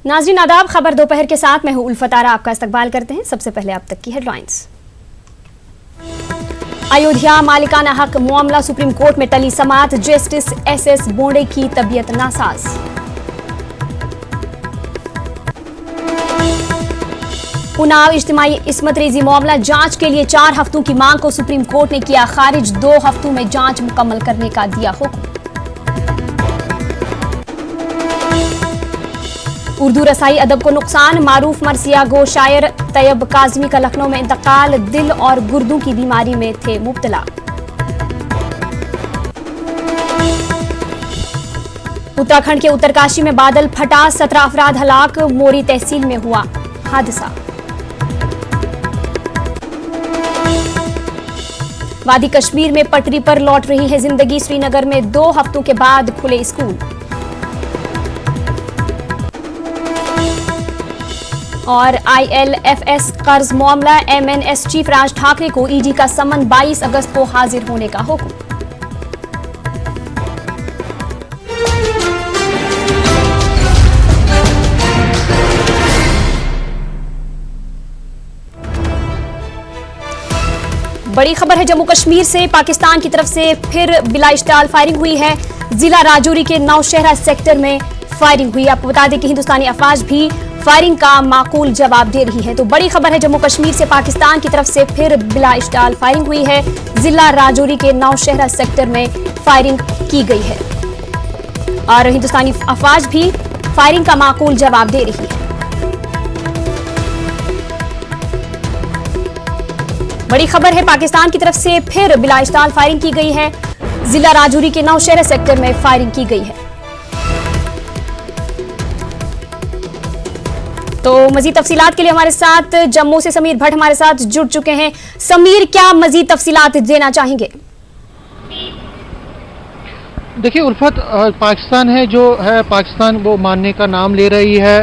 नाज़रीन आदाब, खबर दोपहर के साथ मैं हूं उल्फत आरा, आपका इस्तकबाल करते हैं। सबसे पहले अब तक की हेडलाइंस। अयोध्या मालिकाना हक मामला सुप्रीम कोर्ट में टली समाअत, जस्टिस एसएस बोंडे की तबीयत नासाज। उन्नाव इज्तिमाई इस्मत रेजी मामला जांच के लिए 4 हफ्तों की मांग को सुप्रीम कोर्ट ने किया खारिज, 2 हफ्तों में जांच मुकम्मल करने का दिया हुक्म। उर्दू रसाई अदब को नुकसान, मारूफ मरसिया गो शायर तैयब काज़मी का लखनऊ में इंतकाल, दिल और गुर्दों की बीमारी में थे मुब्तला। उत्तराखंड के उत्तरकाशी में बादल फटा, 17 अफराद हलाक, मोरी तहसील में हुआ हादसा। वादी कश्मीर में पटरी पर लौट रही है जिंदगी, श्रीनगर में 2 हफ्तों के बाद खुले स्कूल। और ILFS कर्ज मामला, MNS चीफ राज ठाकरे को ईडी का समन, 22 अगस्त को हाजिर होने का हुक्म। बड़ी खबर है जम्मू कश्मीर से। पाकिस्तान की तरफ से फिर बिलाइस्टाल फायरिंग हुई है। जिला राजौरी के नौशहरा सेक्टर में फायरिंग हुई। आपको बता दें कि हिंदुस्तानी अफवाज भी फायरिंग का माकूल जवाब दे रही है। तो बड़ी खबर है जम्मू कश्मीर से, पाकिस्तान की तरफ से फिर बिलाइस्टाल फायरिंग हुई है। जिला राजौरी के नौशहरा सेक्टर में फायरिंग की गई है और हिंदुस्तानी अफवाज भी फायरिंग का माकूल जवाब दे रही है। बड़ी खबर है, पाकिस्तान की तरफ से फिर बिलाइस्टाल फायरिंग की गई है। जिला राजौरी के नौशहरा सेक्टर में फायरिंग की गई है। तो मजीद तफसीलात के लिए हमारे साथ जम्मू से समीर भट्ट हमारे साथ जुड़ चुके हैं। समीर, क्या मजीद तफसीलात देना चाहेंगे? देखिए उल्फत, पाकिस्तान है जो है, पाकिस्तान वो मानने का नाम ले रही है।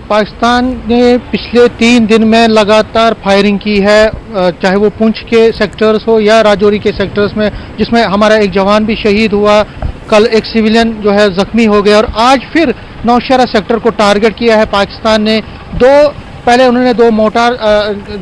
पाकिस्तान ने पिछले 3 दिन में लगातार फायरिंग की है, चाहे वो पुंछ के सेक्टर्स हो या राजौरी के सेक्टर्स में, जिसमें हमारा एक जवान भी शहीद हुआ। कल एक सिविलियन जो है जख्मी हो गया और आज फिर नौशहरा सेक्टर को टारगेट किया है पाकिस्तान ने। पहले उन्होंने 2 मोटार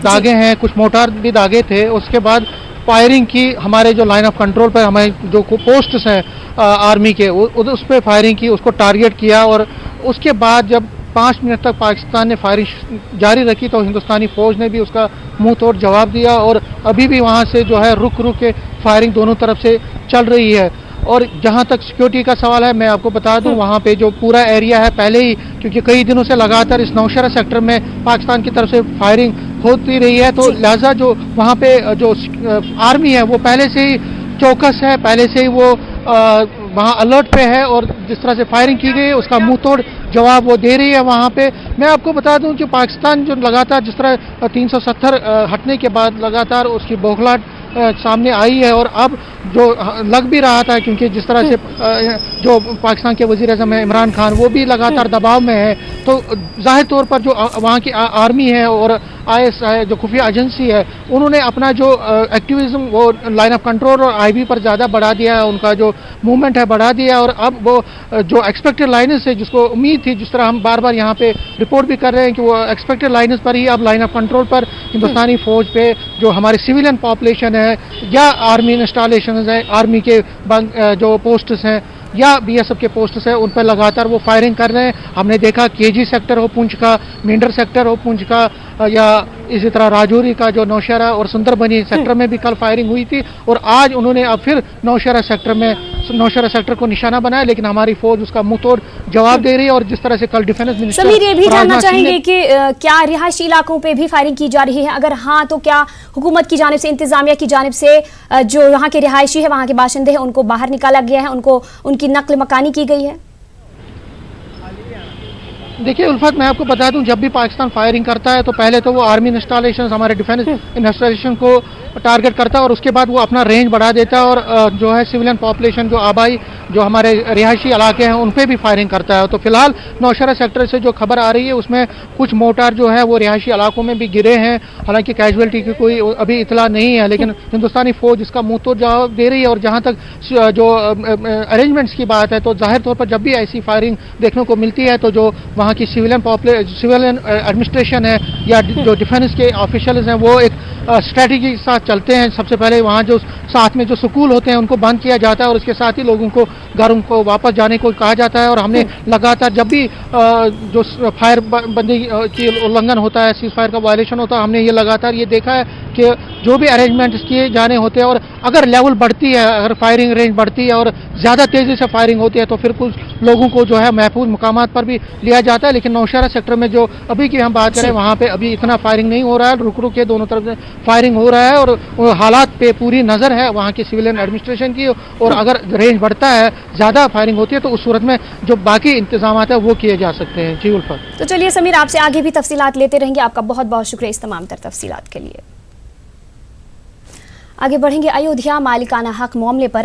दागे हैं, कुछ मोटार भी दागे थे। उसके बाद फायरिंग की, हमारे जो लाइन ऑफ कंट्रोल पर हमारे जो पोस्ट्स हैं आर्मी के, उस पर फायरिंग की, उसको टारगेट किया। और उसके बाद जब 5 मिनट तक पाकिस्तान ने फायरिंग जारी रखी तो हिंदुस्तानी फौज ने भी उसका मुंह तोड़ जवाब दिया और अभी भी वहाँ से जो है रुक के फायरिंग दोनों तरफ से चल रही है। और जहां तक सिक्योरिटी का सवाल है, मैं आपको बता दूं, वहां पे जो पूरा एरिया है पहले ही, क्योंकि कई दिनों से लगातार इस नौशहरा सेक्टर में पाकिस्तान की तरफ से फायरिंग होती रही है, तो लिहाजा जो वहां पे जो आर्मी है वो पहले से ही चौकस है, पहले से ही वो वहाँ अलर्ट पे है और जिस तरह से फायरिंग की गई है उसका मुंह तोड़ जवाब वो दे रही है वहाँ पे। मैं आपको बता दूं कि पाकिस्तान जो लगातार जिस तरह 370 हटने के बाद लगातार उसकी बौखलाहट सामने आई है और अब जो लग भी रहा था, क्योंकि जिस तरह से जो पाकिस्तान के वज़ीर-ए-आज़म है इमरान खान, वो भी लगातार दबाव में है, तो जाहिर तौर पर जो वहाँ की आर्मी है और ISI जो खुफिया एजेंसी है, उन्होंने अपना जो एक्टिविज्म वो लाइन ऑफ कंट्रोल और IB पर ज़्यादा बढ़ा दिया है, उनका जो मूवमेंट है बढ़ा दिया। और अब वो जो एक्सपेक्टेड लाइनेस है, जिसको उम्मीद थी, जिस तरह हम बार बार यहाँ पे रिपोर्ट भी कर रहे हैं कि वो एक्सपेक्टेड लाइनेस पर ही अब लाइन ऑफ कंट्रोल पर हिंदुस्तानी फौज पे जो हमारी सिविलियन पॉपुलेशन है या आर्मी इंस्टॉलेशन है, आर्मी के जो पोस्ट्स हैं या BSF के पोस्ट्स हैं, उन पर लगातार वो फायरिंग कर रहे हैं। हमने देखा KG सेक्टर हो पुंछ का, मेंढर सेक्टर हो पुंछ का, या इसी तरह राजौरी का जो नौशहरा और सुंदरबनी सेक्टर में भी कल फायरिंग हुई थी और आज उन्होंने अब फिर नौशहरा सेक्टर को निशाना बनाया, लेकिन हमारी फौज उसका मुंह तोड़ जवाब दे रही है। और जिस तरह से कल डिफेंस मिनिस्टर समीर, ये भी जानना चाहेंगे कि क्या रिहायशी इलाकों पे भी फायरिंग की जा रही है? अगर हाँ, तो क्या हुकूमत की जानिब से, इंतजामिया की जानिब से जो वहाँ के रिहायशी है, वहाँ के बाशिंदे हैं, उनको बाहर निकाला गया है, उनको उनकी नक्ल मकानी की गई है? देखिए उल्फत, मैं आपको बता दूं, जब भी पाकिस्तान फायरिंग करता है तो पहले तो वो आर्मी इंस्टॉलेशन, हमारे डिफेंस इंस्टॉलेशन को टारगेट करता है और उसके बाद वो अपना रेंज बढ़ा देता है और जो है सिविलियन पॉपुलेशन, जो आबाई, जो हमारे रिहायशी इलाके हैं, उन पे भी फायरिंग करता है। तो फिलहाल नौशहरा सेक्टर से जो खबर आ रही है उसमें कुछ मोटार जो है वो रिहायशी इलाकों में भी गिरे हैं, हालांकि कैजुअलिटी की कोई अभी इतला नहीं है, लेकिन हिंदुस्तानी फौज इसका मुंह तोड़ जवाब दे रही है। और जहाँ तक जो अरेंजमेंट्स की बात है, तो जाहिर तौर पर जब भी ऐसी फायरिंग देखने को मिलती है तो जो वहाँ की सिविलियन एडमिनिस्ट्रेशन है या जो डिफेंस के ऑफिशियल्स हैं वो एक स्ट्रेटजी के साथ चलते हैं। सबसे पहले वहाँ जो साथ में जो स्कूल होते हैं उनको बंद किया जाता है और उसके साथ ही लोगों को घरों को वापस जाने को कहा जाता है। और हमने लगातार जब भी जो फायर बंदी की उल्लंघन होता है, सीज फायर का वायलेशन होता है, हमने ये लगातार ये देखा है कि जो भी अरेंजमेंट्स किए जाने होते हैं और अगर लेवल बढ़ती है, अगर फायरिंग रेंज बढ़ती है और ज़्यादा तेज़ी से फायरिंग होती है तो फिर कुछ लोगों को जो है महफूज मुकामात पर भी लिया जाता है। लेकिन नौशहरा सेक्टर में जो अभी की हम बात करें वहाँ पे अभी इतना फायरिंग नहीं हो रहा है, रुक रुक के दोनों तरफ से फायरिंग हो रहा है और हालात पे पूरी नज़र है वहाँ की सिविलियन एडमिनिस्ट्रेशन की। और अगर रेंज बढ़ता है, ज़्यादा फायरिंग होती है तो उस सूरत में जो बाकी इंतजाम है वो किए जा सकते हैं। जी उल्फत। तो चलिए समीर, आपसे आगे भी तफसीलात लेते रहेंगे। आपका बहुत बहुत शुक्रिया इस तमाम तर तफसीलात के लिए। आगे बढ़ेंगे। अयोध्या मालिकाना हक मामले पर